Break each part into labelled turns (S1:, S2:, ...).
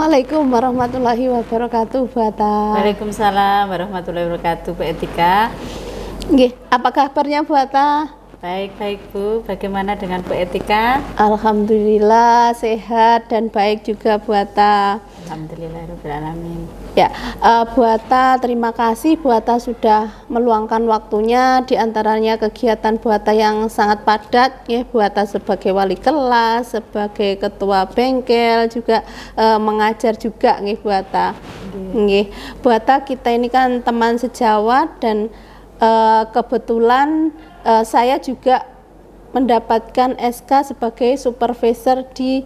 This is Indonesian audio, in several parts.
S1: Assalamualaikum warahmatullahi wabarakatuh, Bu Atta.
S2: Waalaikumsalam warahmatullahi wabarakatuh, Bu Etika.
S1: Nggih, apa kabarnya Bu Atta?
S2: Baik-baik Bu, bagaimana dengan Bu Etika?
S1: Alhamdulillah sehat dan baik juga Bu Atta.
S2: Alhamdulillahirrahmanirrahim.
S1: Ya, Bu Atta, terima kasih Bu Atta sudah meluangkan waktunya, diantaranya kegiatan Bu Atta yang sangat padat ya, Bu Atta sebagai wali kelas, sebagai ketua bengkel, juga mengajar juga nih Bu Atta. Nggih, Bu Atta, kita ini kan teman sejawat dan kebetulan saya juga mendapatkan SK sebagai supervisor di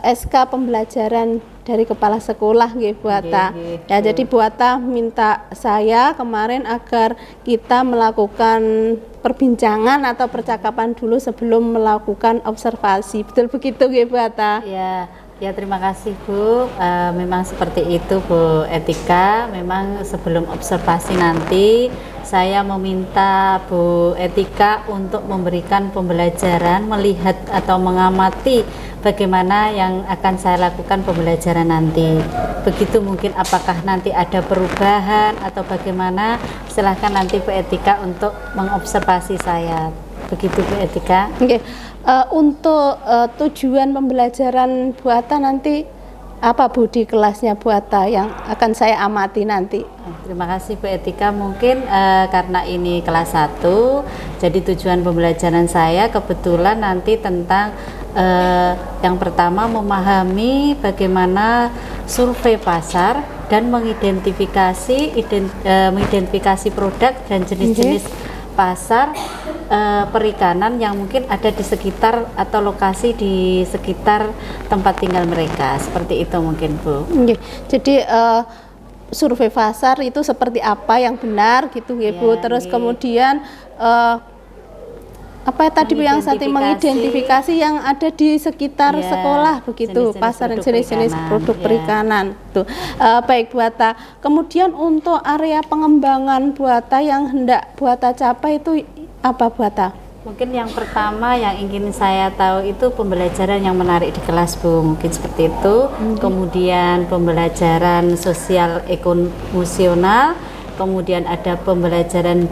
S1: SK pembelajaran dari kepala sekolah nggih Bu Atta. Ya, jadi Bu Atta minta saya kemarin agar kita melakukan perbincangan atau percakapan dulu sebelum melakukan observasi. Betul begitu nggih Bu Atta?
S2: Ya, terima kasih Bu. Memang seperti itu Bu Etika. Memang sebelum observasi nanti saya meminta Bu Etika untuk memberikan pembelajaran, melihat atau mengamati bagaimana yang akan saya lakukan pembelajaran nanti. Begitu mungkin apakah nanti ada perubahan atau bagaimana, silahkan nanti Bu Etika untuk mengobservasi saya. Begitu Bu Etika.
S1: Okay. Untuk tujuan pembelajaran Bu Atta nanti apa Bu di kelasnya Bu Atta yang akan saya amati nanti?
S2: Terima kasih Bu Etika. Mungkin karena ini kelas 1, jadi tujuan pembelajaran saya kebetulan nanti tentang yang pertama memahami bagaimana survei pasar dan mengidentifikasi produk dan jenis-jenis pasar perikanan yang mungkin ada di sekitar atau lokasi di sekitar tempat tinggal mereka, seperti itu mungkin Bu.
S1: Jadi survei pasar itu seperti apa yang benar gitu ya Bu. Terus kemudian apa tadi Bu yang satu mengidentifikasi yang ada di sekitar sekolah begitu, pasar dan jenis-jenis produk perikanan tuh. Baik Bu Atta. Kemudian untuk area pengembangan Bu Atta yang hendak Bu Atta capai itu apa Bu Atta?
S2: Mungkin yang pertama yang ingin saya tahu itu pembelajaran yang menarik di kelas Bu, mungkin seperti itu. Kemudian pembelajaran sosial emosional, kemudian ada pembelajaran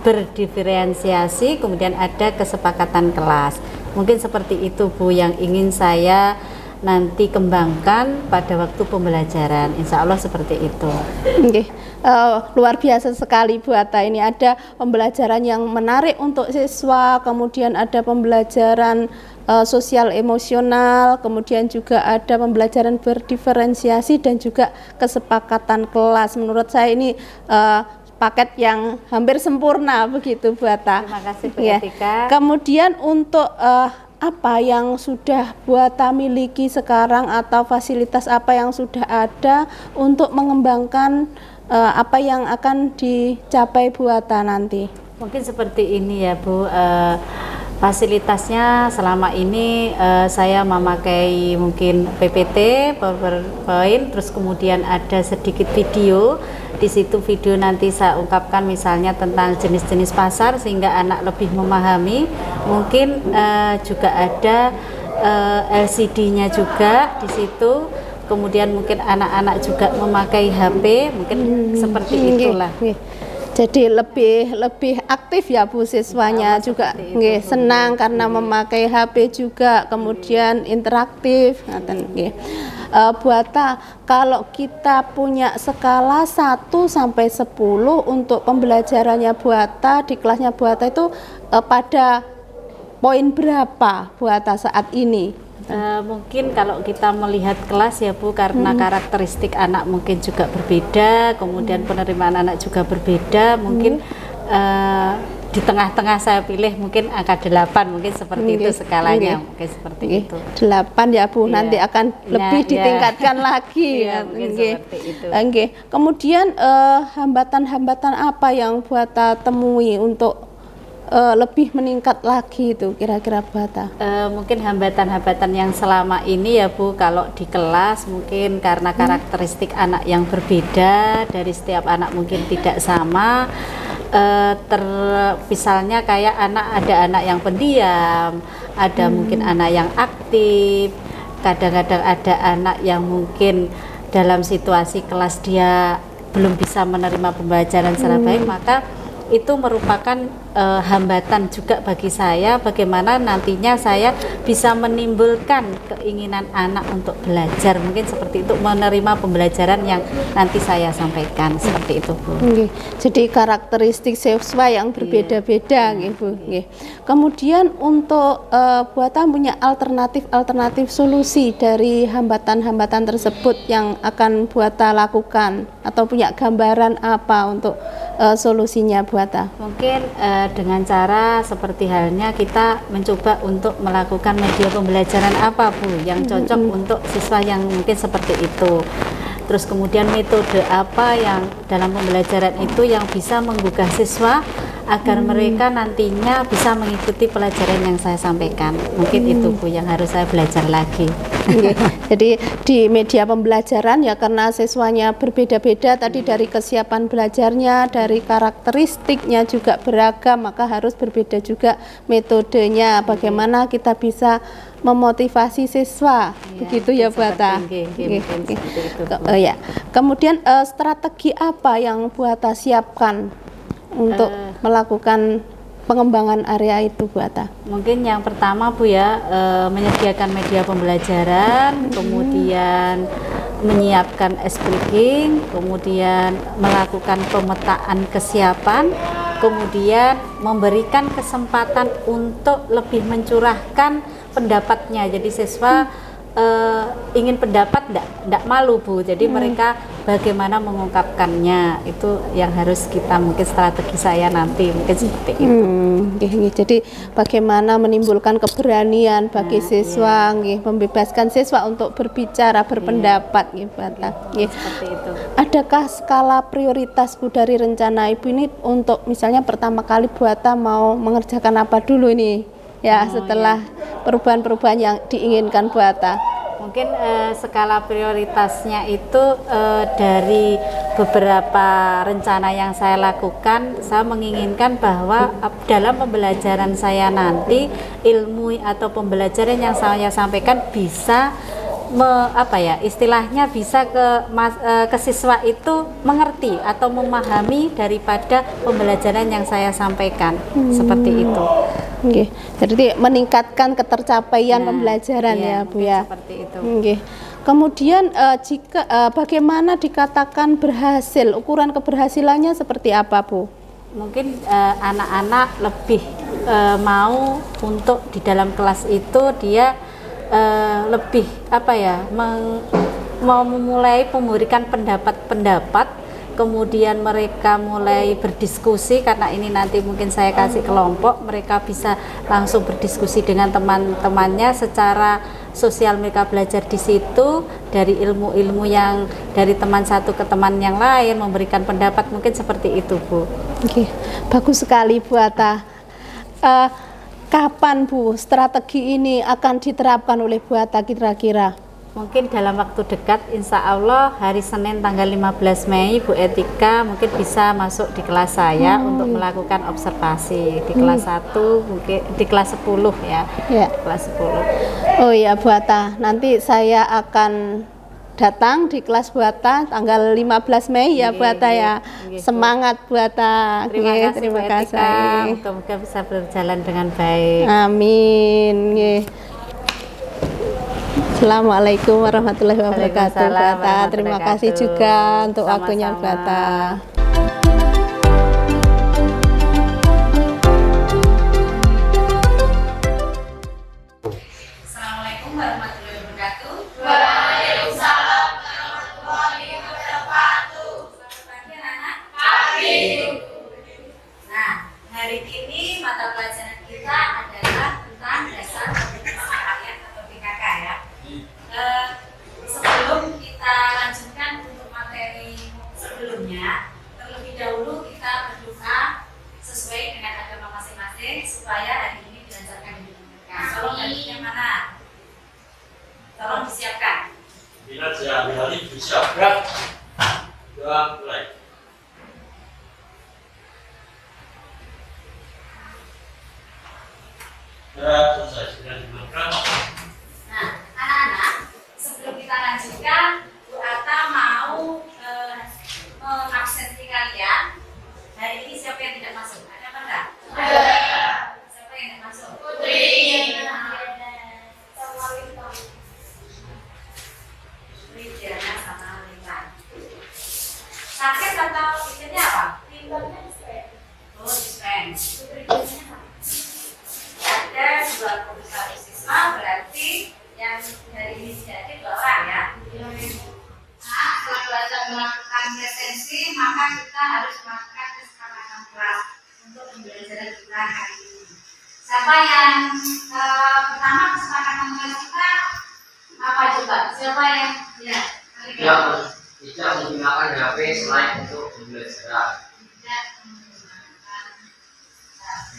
S2: berdiferensiasi, kemudian ada kesepakatan kelas. Mungkin seperti itu Bu yang ingin saya nanti kembangkan pada waktu pembelajaran. Insya Allah seperti itu.
S1: Luar biasa sekali Bu Atta, ini ada pembelajaran yang menarik untuk siswa, kemudian ada pembelajaran sosial emosional, kemudian juga ada pembelajaran berdiferensiasi dan juga kesepakatan kelas. Menurut saya ini paket yang hampir sempurna begitu Bu Atta.
S2: Terima kasih Bu Etika.
S1: Kemudian untuk apa yang sudah Bu Atta miliki sekarang atau fasilitas apa yang sudah ada untuk mengembangkan apa yang akan dicapai Bu Atta nanti? Mungkin
S2: seperti ini ya Bu. Fasilitasnya selama ini saya memakai mungkin PPT, PowerPoint, terus kemudian ada sedikit video. Di situ video nanti saya ungkapkan misalnya tentang jenis-jenis pasar sehingga anak lebih memahami. Mungkin juga ada LCD-nya juga di situ. Kemudian mungkin anak-anak juga memakai HP, mungkin seperti itulah.
S1: Jadi lebih aktif ya Bu siswanya juga, senang karena memakai HP juga, kemudian interaktif. Bu Atta, kalau kita punya skala 1 sampai 10 untuk pembelajarannya Bu Atta di kelasnya Bu Atta itu pada poin berapa Bu Atta saat ini?
S2: Mungkin kalau kita melihat kelas ya Bu, karena karakteristik anak mungkin juga berbeda, kemudian penerimaan anak juga berbeda, mungkin di tengah-tengah saya pilih mungkin angka 8, mungkin seperti itu skalanya, mungkin seperti itu.
S1: 8 ya Bu, nanti akan lebih ditingkatkan lagi.
S2: Mungkin seperti itu.
S1: Kemudian hambatan-hambatan apa yang Bu Atta temui untuk lebih meningkat lagi itu kira-kira Bu Atta?
S2: Mungkin hambatan-hambatan yang selama ini ya Bu, kalau di kelas mungkin karena karakteristik anak yang berbeda, dari setiap anak mungkin tidak sama. Misalnya kayak ada anak yang pendiam, ada mungkin anak yang aktif, kadang-kadang ada anak yang mungkin dalam situasi kelas dia belum bisa menerima pembelajaran secara baik, maka itu merupakan hambatan juga bagi saya bagaimana nantinya saya bisa menimbulkan keinginan anak untuk belajar, mungkin seperti itu, menerima pembelajaran yang nanti saya sampaikan, seperti itu Bu.
S1: Nggih. Jadi karakteristik siswa yang berbeda-beda nggih Bu. Nggih. Kemudian untuk Buata punya alternatif solusi dari hambatan-hambatan tersebut yang akan Buata lakukan, atau punya gambaran apa untuk solusinya Buata?
S2: Mungkin dengan cara seperti halnya kita mencoba untuk melakukan media pembelajaran apa Bu yang cocok untuk siswa yang mungkin seperti itu. Terus kemudian metode apa yang dalam pembelajaran itu yang bisa menggugah siswa agar mereka nantinya bisa mengikuti pelajaran yang saya sampaikan. Mungkin itu Bu yang harus saya belajar lagi.
S1: Jadi di media pembelajaran ya, karena siswanya berbeda-beda tadi, dari kesiapan belajarnya, dari karakteristiknya juga beragam, maka harus berbeda juga metodenya, bagaimana kita bisa memotivasi siswa, begitu ya Buata. Ya. Kemudian strategi apa yang Buata siapkan untuk melakukan pengembangan area itu Buata?
S2: Mungkin yang pertama Bu ya, menyediakan media pembelajaran, kemudian menyiapkan speaking, kemudian melakukan pemetaan kesiapan, kemudian memberikan kesempatan untuk lebih mencurahkan pendapatnya. Jadi siswa ingin pendapat enggak malu Bu, jadi mereka bagaimana mengungkapkannya, itu yang harus kita, mungkin strategi saya nanti mungkin seperti itu.
S1: Jadi bagaimana menimbulkan keberanian bagi siswa, membebaskan siswa untuk berbicara, berpendapat,
S2: Seperti itu.
S1: Adakah skala prioritas Bu dari rencana Ibu ini untuk misalnya pertama kali Buata mau mengerjakan apa dulu nih? Ya, setelah perubahan-perubahan yang diinginkan Buata.
S2: Mungkin skala prioritasnya itu dari beberapa rencana yang saya lakukan, saya menginginkan bahwa dalam pembelajaran saya nanti, ilmu atau pembelajaran yang saya sampaikan bisa istilahnya bisa ke siswa itu mengerti atau memahami daripada pembelajaran yang saya sampaikan, seperti itu.
S1: Jadi meningkatkan ketercapaian pembelajaran ya Bu ya.
S2: Seperti itu.
S1: Kemudian jika bagaimana dikatakan berhasil, ukuran keberhasilannya seperti apa Bu?
S2: Mungkin anak-anak lebih mau untuk di dalam kelas itu dia lebih mau memulai memberikan pendapat-pendapat, kemudian mereka mulai berdiskusi, karena ini nanti mungkin saya kasih kelompok, mereka bisa langsung berdiskusi dengan teman-temannya secara sosial, mereka belajar di situ dari ilmu-ilmu yang dari teman satu ke teman yang lain, memberikan pendapat, mungkin seperti itu Bu.
S1: Bagus sekali Buata. Kapan Bu strategi ini akan diterapkan oleh Buata kira-kira?
S2: Mungkin dalam waktu dekat, insya Allah hari Senin tanggal 15 Mei Bu Etika mungkin bisa masuk di kelas saya untuk melakukan observasi di kelas 1, mungkin di kelas 10 ya. Kelas 10.
S1: Oh iya Buata, nanti saya akan datang di kelas Buata tanggal 15 Mei ya Buata ya. Semangat Buata.
S2: Terima kasih. Semoga bisa berjalan dengan baik.
S1: Amin. Assalamualaikum warahmatullahi wabarakatuh Buata. Terima kasih juga untuk waktunya Buata.
S2: Assalamualaikum warahmatullahi wabarakatuh. Waalaikumsalam warahmatullahi wabarakatuh. Selamat pagi anak-anak. Pagi. Nah, hari ini mata pelajaran kita adalah tentang dasar komunikasi rakyat atau PKK ya. Sebelum kita lanjutkan untuk materi sebelumnya, terlebih dahulu kita berdoa sesuai dengan agama masing-masing supaya hari ini dilancarkan hidup mereka. Tolong hadisnya mana? Tolong disiapkan.
S3: Bila sehari-hari disiapkan, doa mulai. Selesai, sudah dimakan.
S2: Nah, anak-anak, Hari ini siapa yang tidak masuk? Ada apa enggak? Siapa yang tidak masuk?
S4: Putri.
S2: Rijana sama Lintang. Sakit atau isinya apa? Oh, dispen. Ada 21 siswa, berarti yang hari ini jadi 2 orang ya. Nah, setelah belajar melakukan presensi, maka kita harus melakukan kesepakatan kelas untuk pembelajaran kita hari ini. Siapa yang pertama kesepakatan kelas kita apa coba? Siapa yang ya?
S5: Tidak menggunakan HP selain untuk pembelajaran.
S2: Tidak menggunakan HP.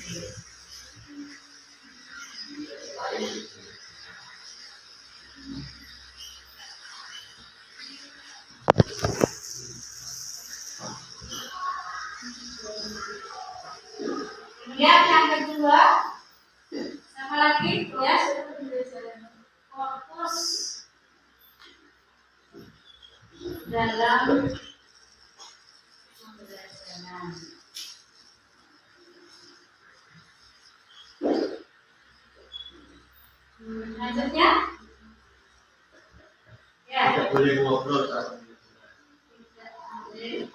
S2: Kemudian yang kedua, sama lagi ya, fokus dalam pembelajaran. Lanjutnya, ya.
S3: Tidak boleh ngobrol saat
S2: Tidak boleh.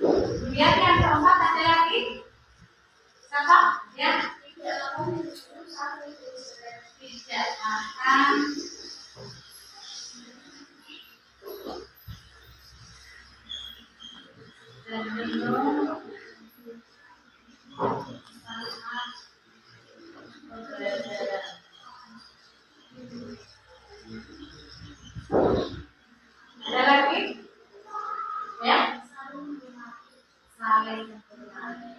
S2: Kemudian yang keempat ada lagi, siapa? Ya, tidak makan dan minum saat pembelajaran. Ada lagi? Ya? Saling menghormati.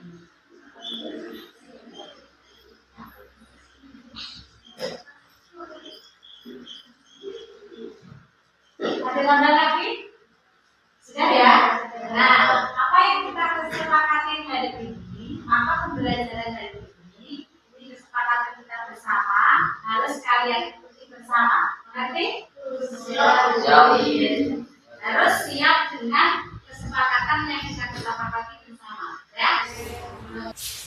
S2: Ada tambah lagi? Sudah ya? Nah, apa yang kita kesepakati hari ini, maka pembelajaran hari ini kesepakatan kita bersama, harus kalian ikuti bersama. Mengerti? Harus siap dengan kesepakatan yang kita sepakati bersama, ya.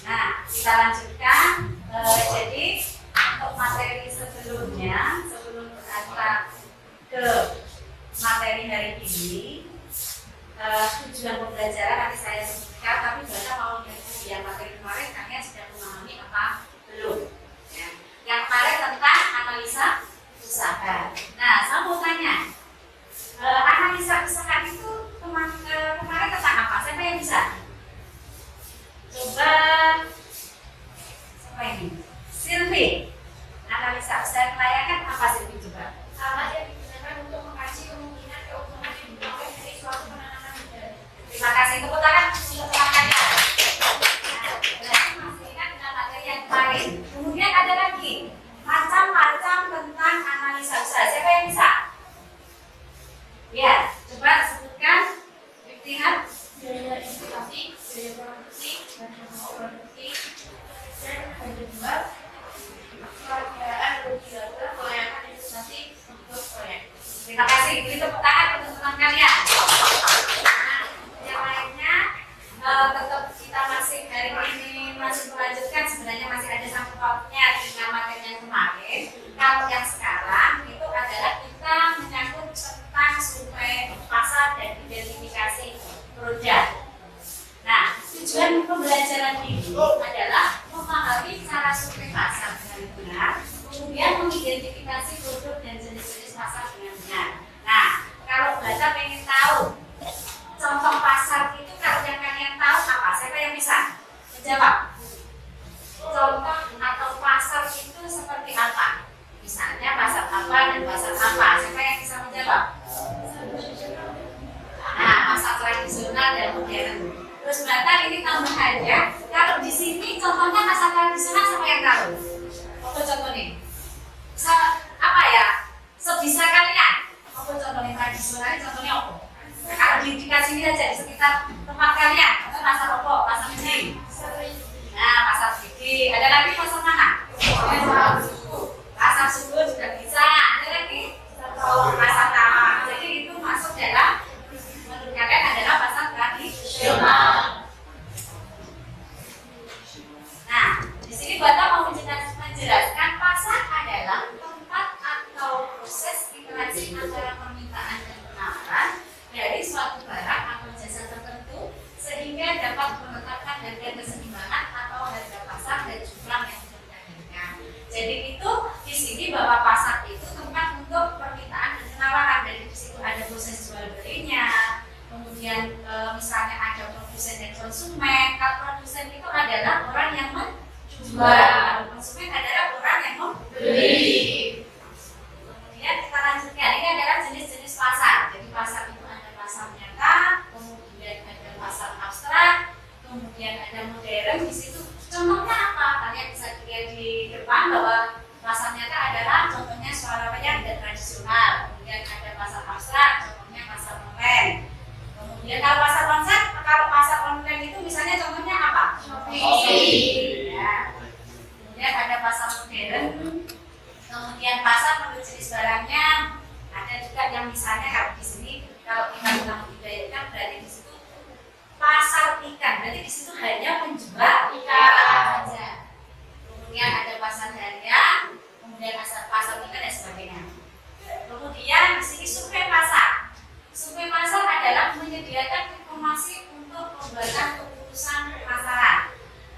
S2: Nah, kita lanjutkan. Jadi untuk materi sebelumnya, sebelum berangkat ke materi hari ini, tujuan pembelajaran nanti saya sebutkan, tapi Bapak mau yang materi kemarin kalian sudah memahami apa belum? Ya. Yang kemarin tentang analisa usaha. Nah, saya mau tanya, analisa usaha itu kemarin tentang apa? Siapa yang bisa? Coba, siapa ini? Silvi. Analisa usaha kelayakan apa Silvi coba?
S4: Alat yang digunakan untuk mengkaji kemungkinan keuntungan yang diperoleh dari suatu penanaman modal.
S2: Terima kasih, tepuk tangan untuk teman-temannya. Nah, berarti masih ingat dengan materi yang kemarin. Kemudian ada lagi macam-macam tentang analisa usaha. Siapa yang bisa? Ya, coba sebutkan. Lihat.
S4: Biaya investasi, biaya produksi, dan produksi, dan ada dua perakiraan rugi laba kelayakan investasi untuk proyek.
S2: Terima kasih. Beri tepuk tangan untuk teman kalian. Nah, yang lainnya tetap kita masih hari ini masih melanjutkan, sebenarnya masih ada sangkut pautnya dengan materi yang kemarin. Kalau yang sekarang itu adalah kita menyangkut tentang survei pasar dan identifikasi produk. Nah, tujuan pembelajaran ini adalah memahami cara survei pasar dengan benar, kemudian mengidentifikasi produk dan jenis-jenis pasar dengan benar. Nah, kalau Baca pengen tahu contoh pasar itu, kalau yang kalian tahu apa? Siapa yang bisa menjawab? Contoh atau pasar itu seperti apa? Misalnya pasar apa dan pasar apa? Siapa yang bisa menjawab? Nah, pasar tradisional dan modern. Terus Batal ini tambahannya, kalau di sini contohnya pasar tradisional siapa yang tahu? Apa contohnya? Apa ya? Sebisa kalian. Apa contohnya tradisional? Contohnya apa? Kalau dikasih aja di sekitar tempat kalian, pasar
S4: pasar suku juga bisa. Ada lagi pasar taman. Jadi itu masuk dalam menurut kalian adalah pasar tradisional. Nah, di sini Bu Atta mau menjelaskan pasar adalah tempat atau proses interaksi antara permintaan dan penawaran dari suatu barang atau jasa tertentu sehingga dapat menetapkan harga keseimbangan atau harga pasar dan jumlah yang diperdagangkan. Jadi itu di sini bahwa pasar itu tempat untuk permintaan dan penawaran. Dari di situ ada proses jual belinya. Kemudian misalnya ada produsen dan konsumen. Kalau produsen itu adalah orang yang menjual, konsumen adalah orang yang membeli. Kemudian kita lanjutkan, ini adalah jenis-jenis pasar. Jadi pasar itu ada pasar nyata, kemudian ada pasar abstrak, kemudian ada modern. Di situ contohnya apa? Kalian bisa lihat di depan bahwa pasar nyata adalah contohnya Swarayan dan tradisional. Kemudian ada pasar abstrak, contohnya pasar online. Kemudian kalau pasar online itu misalnya contohnya apa? Shopee. Ya. Kemudian ada pasar modern. Kemudian pasar menurut jenis barangnya. Ada juga yang misalnya kalau di sini kalau kita bilang budaya ikan berarti di situ pasar ikan. Berarti di situ hanya menjual ikan saja. Kemudian ada pasar harian, kemudian pasar ikan dan sebagainya. Kemudian di sini survei pasar. Survei pasar adalah menyediakan informasi untuk pembuatan keputusan pemasaran.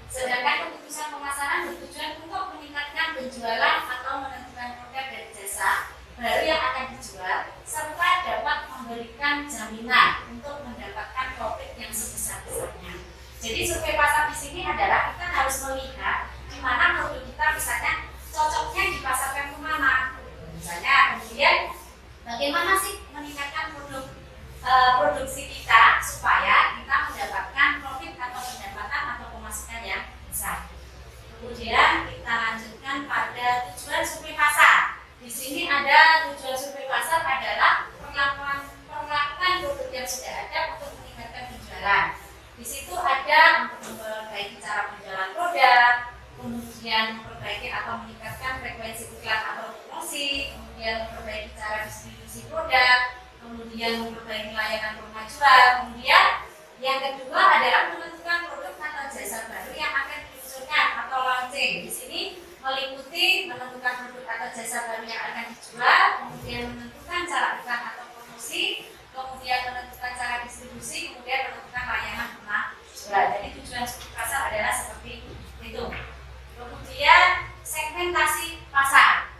S4: Sedangkan keputusan pemasaran bertujuan untuk meningkatkan penjualan atau menentukan produk dan jasa baru yang akan dijual, serta dapat memberikan jaminan untuk mendapatkan profit yang sebesar-besarnya. Jadi survei pasar di sini adalah kita harus melihat di mana produk kita misalnya cocoknya dipasarkan kemana. Misalnya kemudian bagaimana sih meningkatkan produksi kita supaya kita mendapatkan profit atau pendapatan atau pemasukan yang besar. Kemudian kita lanjutkan pada tujuan survei pasar. Di sini ada tujuan survei pasar adalah perlakuan produk yang sudah ada untuk meningkatkan penjualan. Di situ ada untuk memperbaiki cara penjualan produk, kemudian memperbaiki atau meningkatkan frekuensi iklan atau promosi, kemudian memperbaiki cara distribusi produk, kemudian memperbaiki layanan pemajuan, kemudian yang kedua adalah menentukan produk atau jasa baru yang akan diluncurkan atau launching. Di sini meliputi menentukan produk atau jasa baru yang akan dijual, kemudian menentukan cara iklan atau promosi, kemudian menentukan cara distribusi, kemudian menentukan layanan pemajuan. Jadi tujuan survei pasar adalah seperti itu. Kemudian segmentasi pasar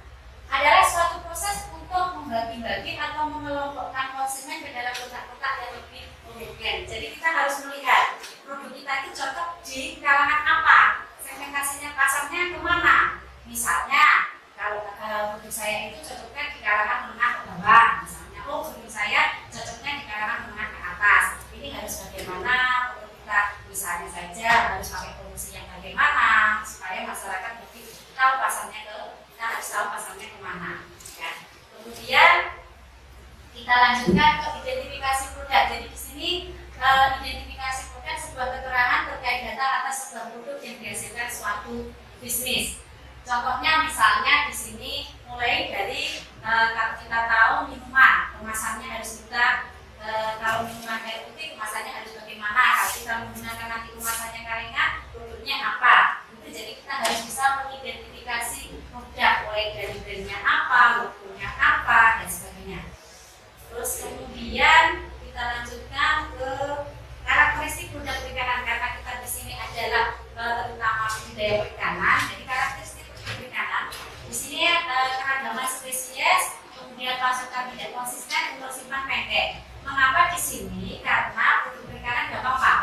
S4: adalah suatu proses untuk membagi-bagi atau mengelompokkan konsumen ke dalam kotak-kotak yang lebih homogen. Jadi kita harus melihat produk kita itu cocok di kalangan apa, segmentasinya pasarnya kemana. Misalnya kalau produk saya itu cocoknya di kalangan menengah ke bawah, misalnya produk saya cocoknya di kalangan menengah ke atas. Ini harus bagaimana produk kita misalnya saja harus pakai promosi yang bagaimana supaya masyarakat lebih tahu pasarnya kita harus tahu pasarnya kemana. Ya. Kemudian kita lanjutkan ke identifikasi produk. Jadi di sini identifikasi produk sebuah keterangan terkait data atas sebuah produk yang dihasilkan suatu bisnis. Contohnya misalnya di sini mulai dari kalau kita tahu minuman kemasannya harus kita kalau minuman air putih kemasannya harus bagaimana. Kalau kita menggunakan nanti kemasannya kalengan produknya apa. Itu jadi kita harus bisa mengidentifikasi produk mulai dari brandnya apa, logonya apa dan sebagainya. Terus kemudian kita lanjutkan ke karakteristik produk perikanan karena kita di sini adalah terutama budidaya perikanan. Jadi karakteristik produk perikanan di sini keragaman spesies, kemudian pasokan tidak konsisten untuk simpan pendek. Mengapa di sini? Karena produk perikanan gampang pak.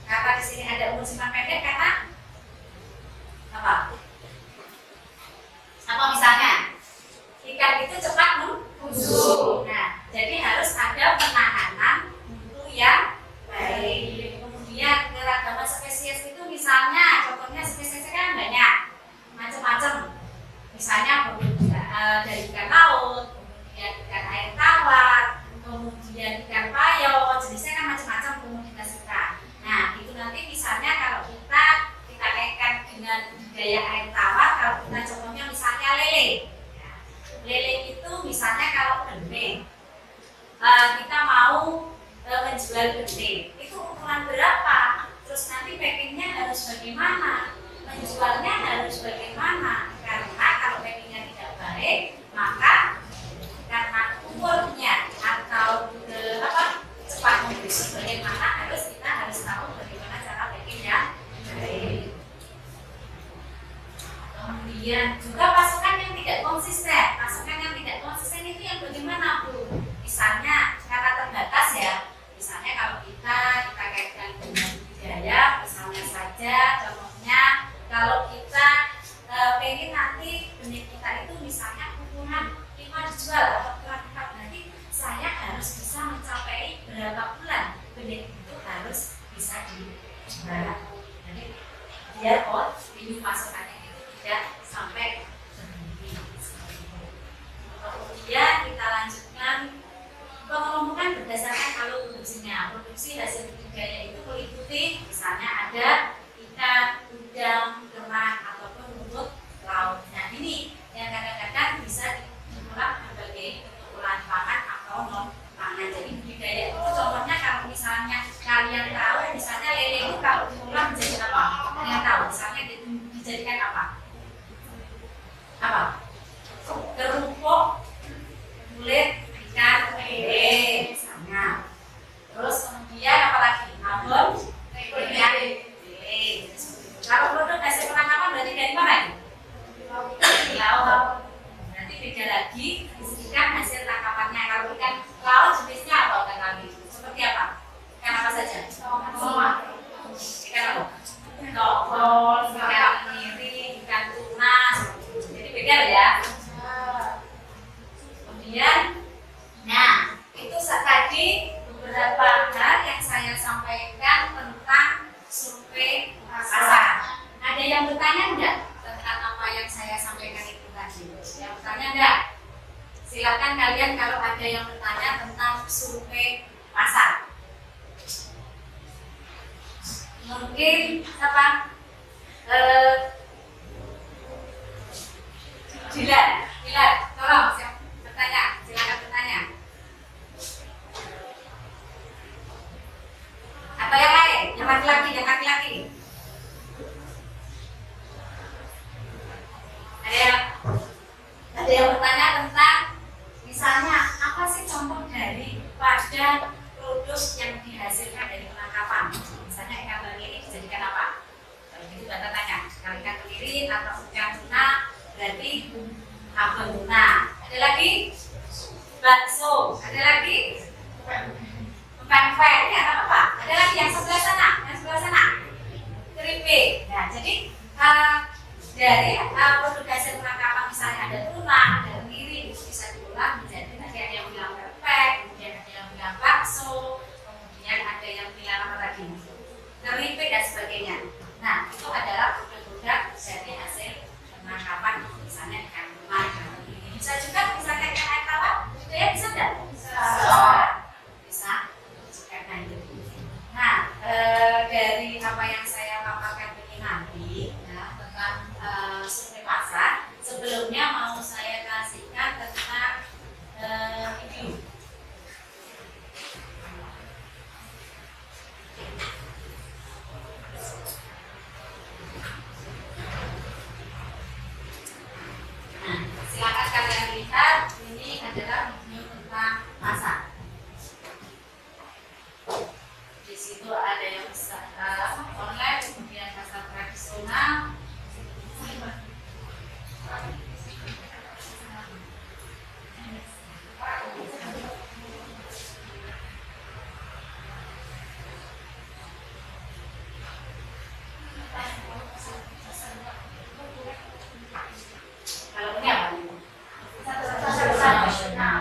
S4: Kenapa di sini ada umur simpan pendek? Karena apa? Apa misalnya? Kemudian juga pasukan yang tidak konsisten. Pasukan yang tidak konsisten itu yang bagaimana, Bu? Misalnya karena terbatas ya. Misalnya kalau kita kaitkan dengan budaya, misalnya saja contohnya kalau kita pengen nanti benih kita itu misalnya ukuran 5 dijual atau ukuran 4, nanti saya harus bisa mencapai berapa bulan benih itu harus bisa dijual. Jadi biar ini pasukannya itu tidak sampai berhenti. Kemudian kita lanjutkan pengelompokan berdasarkan kalau produksinya. Produksi hasil budidaya itu meliputi misalnya ada ikan, udang, kerang ataupun rumput laut. Nah ini yang kadang-kadang bisa diulang berbagai bentuk olahan pangan atau non pangan. Jadi budidaya itu contohnya kalau misalnya kalian tahu misalnya lele itu kalau diolah menjadi apa? Kalian tahu misalnya dijadikan apa? Apa? Kerupuk kulit ikan lele misalnya. Terus kemudian apa lagi? Abon ikan lele. Kalau produk hasil penangkapan berarti dari mana? Dari laut. Berarti beda lagi ikan hasil tangkapannya. Kalau ikan laut jenisnya apa ikan kami? Seperti apa? Ikan apa saja? Ikan apa? Tokol, ikan miri, ikan tuna. Jadi beda ya. Kemudian, nah itu tadi beberapa hal yang saya sampaikan tentang survei pasar. Ada yang bertanya enggak tentang apa yang saya sampaikan itu tadi? Yang bertanya enggak? Silakan kalian kalau ada yang bertanya tentang survei pasar. Mungkin apa? Dilan, tolong bertanya, silakan bertanya. Atau yang lain, yang laki-laki. Ada yang bertanya tentang misalnya apa sih contoh dari pada produk yang dihasilkan dari penangkapan? Misalnya ikan bali ini dijadikan apa? Kalau gitu Bapak tanya, kalau ikan tenggiri atau ikan tuna berarti abon tuna. Ada lagi? Bakso. Ada lagi? Pempek. Ini apa? Ada lagi yang sebelah sana. Keripik. Nah, jadi dari produk hasil penangkapan misalnya ada tuna, ada tenggiri, itu bisa diolah menjadi tadi ada yang bilang pempek, kemudian ada yang bilang bakso, kemudian ada yang bilang apa tadi? Keripik dan sebagainya. Nah, itu adalah produk-produk dari hasil penangkapan misalnya ikan tuna, ikan tenggiri. Bisa juga misalnya ikan air tawar, budidaya bisa enggak? Bisa. Nah, dari apa yang saya paparkan ini nanti ya, tentang survei pasar, sebelumnya mau saya kasihkan tentang review. Nah, silakan kalian lihat, ini adalah review tentang pasar. Di situ ada yang bisa online, kemudian pasar tradisional. Kalau ini apa? Tradisional.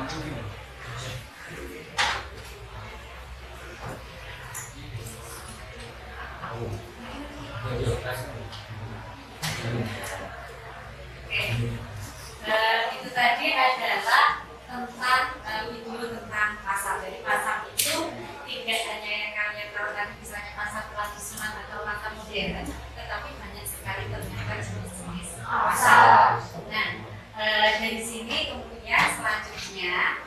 S4: Itu tadi adalah tentang video tentang pasar. Jadi pasar itu tidak hanya yang kalian tahu tadi, misalnya pasar tradisional atau pasar modern, tetapi banyak sekali ternyata jenis-jenis pasar. Nah, dari sini kemudian selanjutnya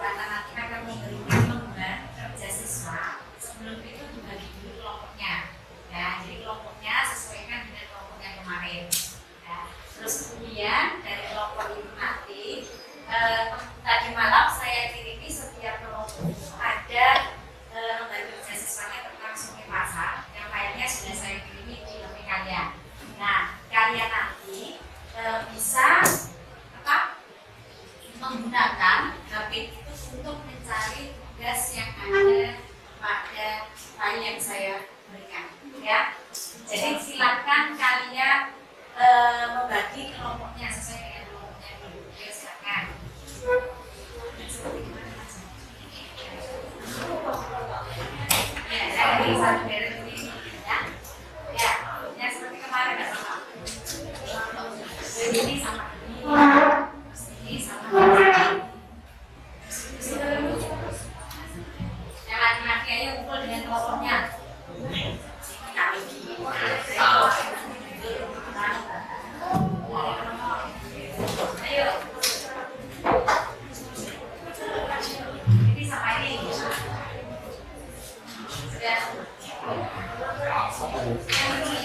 S4: nanti akan memberikan lembar kerja siswa. Sebelum itu dibagi dulu kelompoknya. Ya, jadi kelompoknya sesuaikan dengan kelompok yang kemarin. Ya. Terus kemudian dari kelompok itu nanti tadi malam saya kirimi setiap kelompok itu ada lembar kerja siswanya tentang sungai pasar. Yang lainnya sudah saya kirimi di HP kalian. Nah, kalian nanti bisa menggunakan HP itu untuk mencari tugas yang ada pada file yang saya berikan, ya. Jadi silakan kalian membagi kelompoknya sesuai dengan kelompoknya dulu. Ya, silakan. Ya, dari satu dari ini, ya. Ya, yang seperti kemarin ya sama. Jadi ini sama ini. Ini sama ini. Yang laki-laki aja kumpul dengan kelompoknya. Ayo. Ini sama ini. Sudah.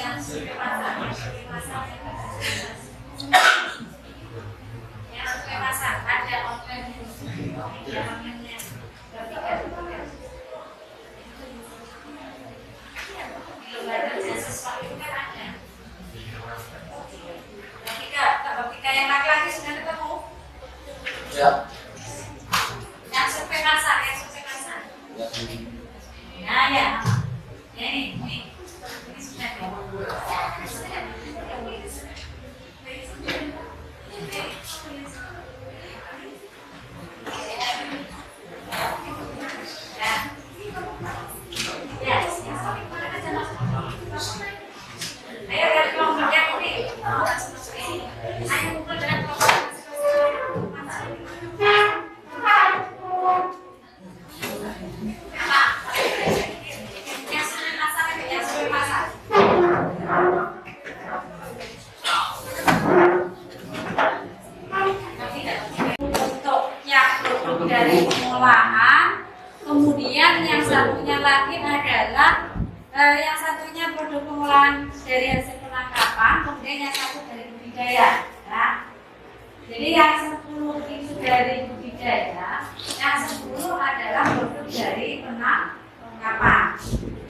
S4: Yang sudah pasang. Yang sudah pasang ada online. Ketika yang laki-laki sudah ketemu,
S5: Ya.
S4: yang survei pasar, Nah ya, ya ini sudah. Ayo dari kelompok yang ini. Ayo kumpul dengan kelompok. Yang sudah pasar, yang sudah pasar. Untuk yang produk dari pengolahan, kemudian yang satunya lagi adalah yang satunya produk pengolahan dari hasil penangkapan, kemudian yang satu dari budidaya. Ya. Jadi yang 10 itu dari budidaya, yang 10 adalah produk dari penangkapan.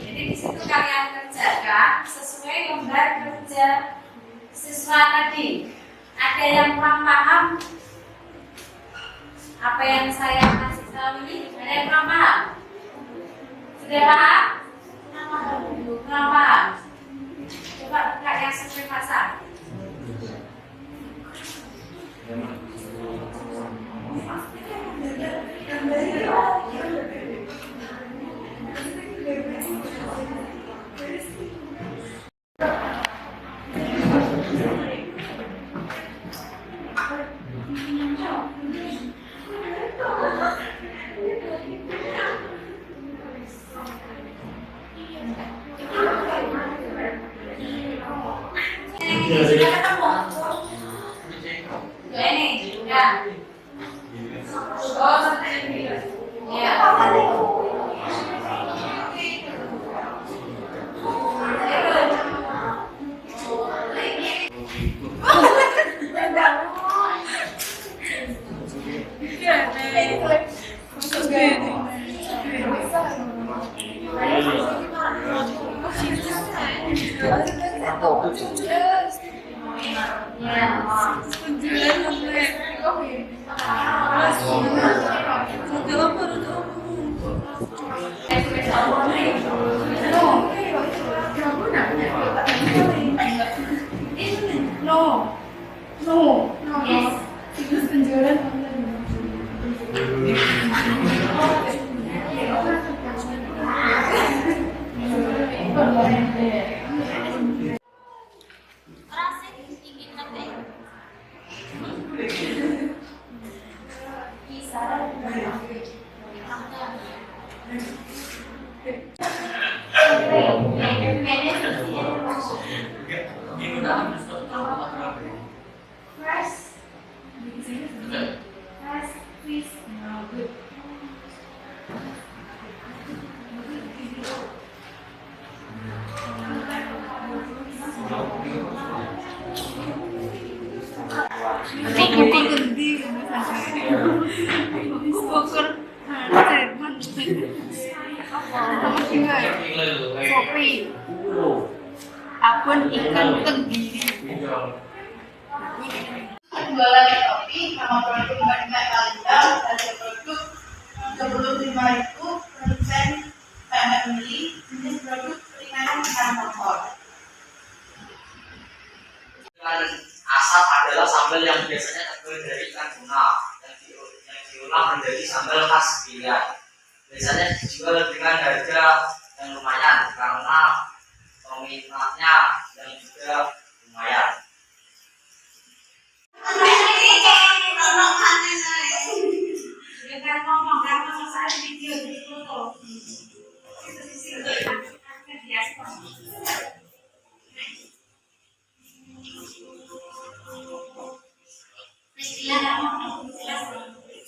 S4: Jadi di situ kalian kerjakan sesuai lembar kerja siswa tadi. Ada yang kurang paham apa yang saya kasih tahu ini? Ada yang kurang paham? Sudah paham? Kurang paham? Coba buka yang sesuai pasar. Sudah ketemu? Ya ini, ya. Oh, seperti ini. Ya.
S6: No. Yes. Itu penjualan online. Abon ikan tenggiri.
S7: Jualan kopi sama produk bahan kalender dari produk 75.000 produsen PMK beli jenis produk ringan ikan motor.
S5: Ikan asap adalah sambal yang biasanya terbuat dari ikan tuna yang diolah menjadi sambal khas pilihan. Biasanya dijual dengan harga yang lumayan karena peminatnya yang juga lumayan.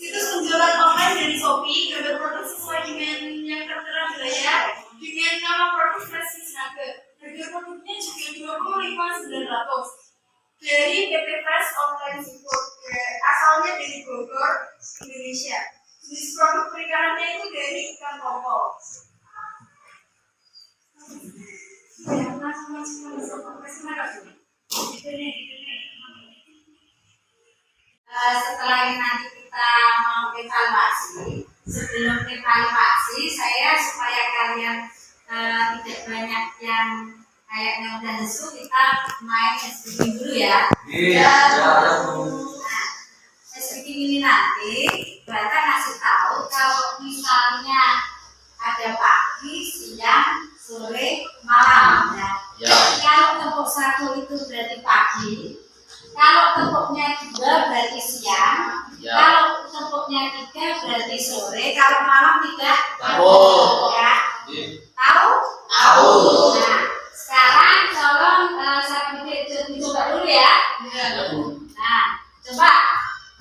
S7: Situs penjualan online dari Shopee gambar produk sesuai dengan yang tertera berlayar dengan nama produk Fresh Snacker. Harga produknya juga 25.900 dari PT Fresh Online Support, asalnya dari Bogor, Indonesia. Jenis produk perikanannya itu dari ikan tongkol. Setelah ini nanti kita mau evaluasi. Sebelum evaluasi, saya supaya kalian tidak banyak yang kayaknya udah lesu, kita main speaking dulu ya. Speaking ini nanti kita kasih tahu kalau misalnya ada pagi, siang, sore, malam. Kalau tepuk 1 itu berarti pagi. Kalau tepuknya 2 berarti siang, kalau tepuknya 3 berarti sore, kalau malam 3 ya. Tahu? Nah, sekarang tolong saya dicoba dulu ya. Nah, coba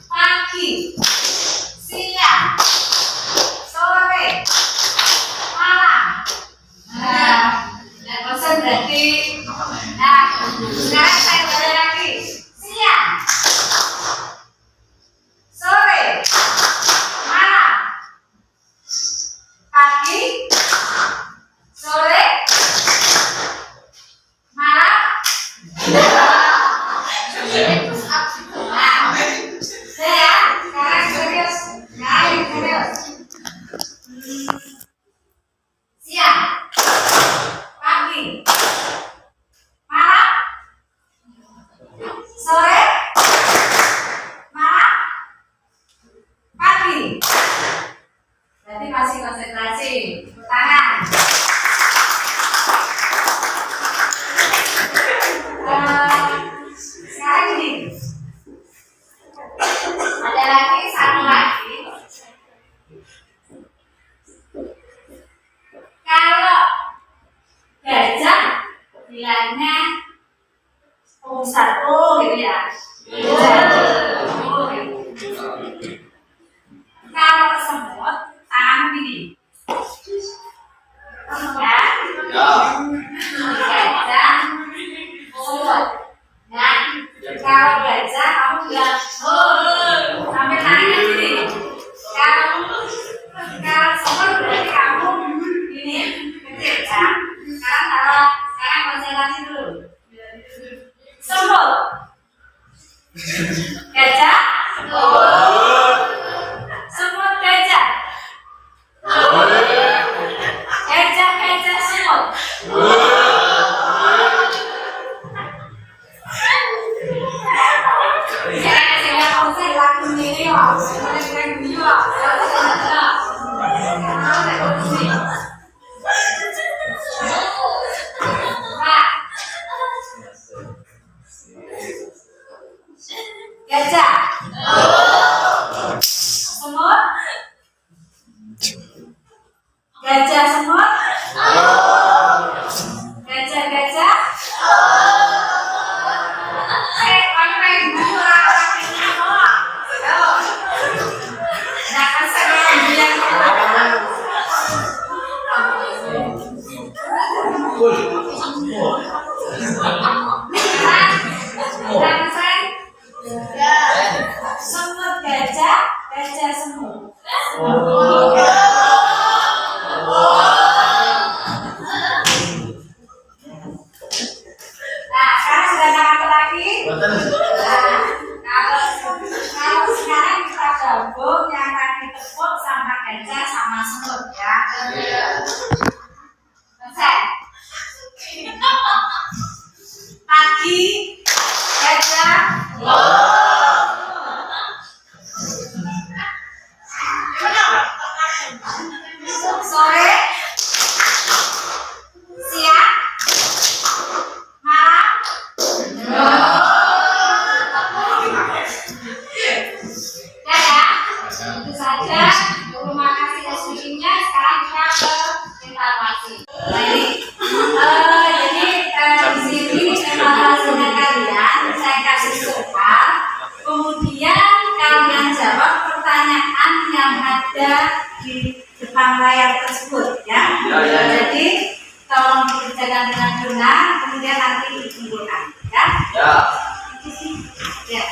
S7: pagi, siang, sore, malam. Nah, bosan berarti. Nah, sekarang saya balik lagi. Siang, sore, malam, pagi, sore, malam. Nah, saya sekarang serius, serius. Siang, pagi, malam, sore, malam, pagi. Berarti masih konsentrasi. Tepuk tangan. Sekarang ini ada lagi satu lagi. Kalau gajah bilangnya satu gitu ya. Kalau semut tangan gini. Ya. Gajah semut. Nah, kalau gajah kamu bilang sampai lagu ini kok. Keren juga. Gajah. Semut. Gajah semut. Gajah-gajah. Main bola. Jangan sekalian bilang. Semut gajah, gajah semut. Nah, sekarang sudah ada lagi. Nah, kalau sekarang kita gabung yang tadi tepuk sama gajah sama semut ya. Selesai. Pagi gajah. Sore, siang, malam. Ya, itu saja. Terima kasih diskusinya. Sekarang kita ke evaluasi. Baik. Jadi di sini evaluasinya kalian saya kasih soal. Kemudian kalian jawab pertanyaan yang ada di depan layar tersebut ya. Jadi tolong dikerjakan dengan benar, kemudian nanti dikumpulkan ya. Ya.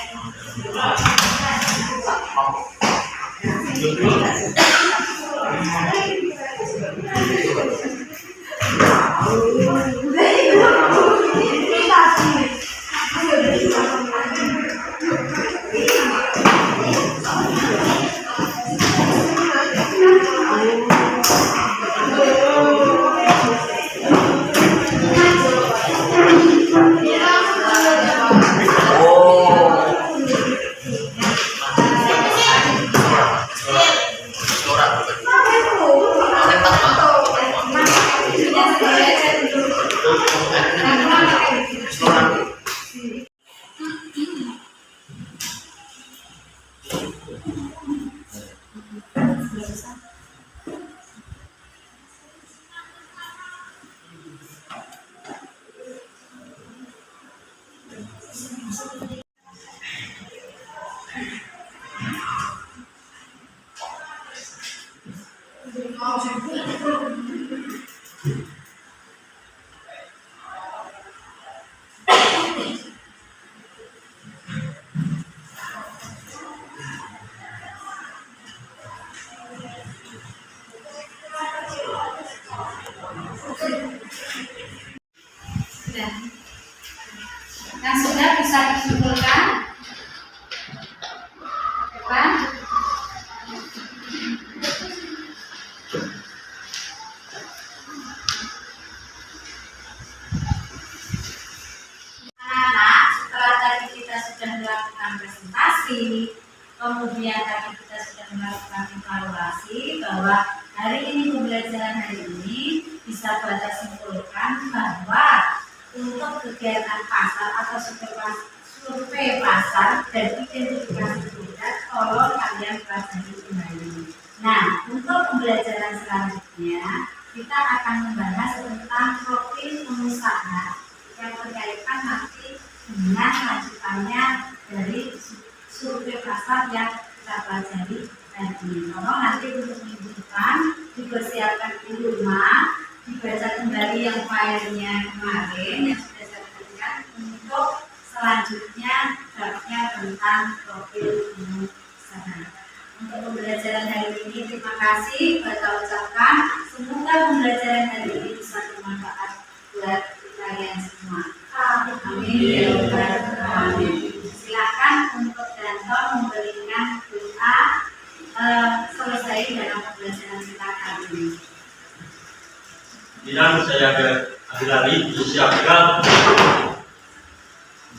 S7: Yang sudah bisa disimpulkan, depan. Anak-anak, setelah tadi kita sudah melakukan presentasi, kemudian tadi kita sudah melakukan evaluasi bahwa hari ini pembelajaran hari ini bisa Bapak simpulkan bahwa untuk kegiatan pasar atau survei pasar dan identifikasi produk, tolong kalian pelajari kembali. Nah, untuk pembelajaran selanjutnya kita akan membahas tentang profil pengusaha yang berkaitan nanti dengan lanjutannya dari survei pasar yang kita pelajari tadi. Tolong nanti untuk minggu depan dipersiapkan di rumah, dibaca kembali yang filenya kemarin yang sudah saya berikan untuk selanjutnya babnya tentang profil pengusaha. Untuk pembelajaran hari ini terima kasih Bapak ucapkan, semoga pembelajaran hari ini bisa bermanfaat buat kalian semua. Amin. Amin. Silakan untuk Danton memberikan doa selesai dalam pembelajaran kita kali ini.
S3: Bilang saya akhir-akhir disiapkan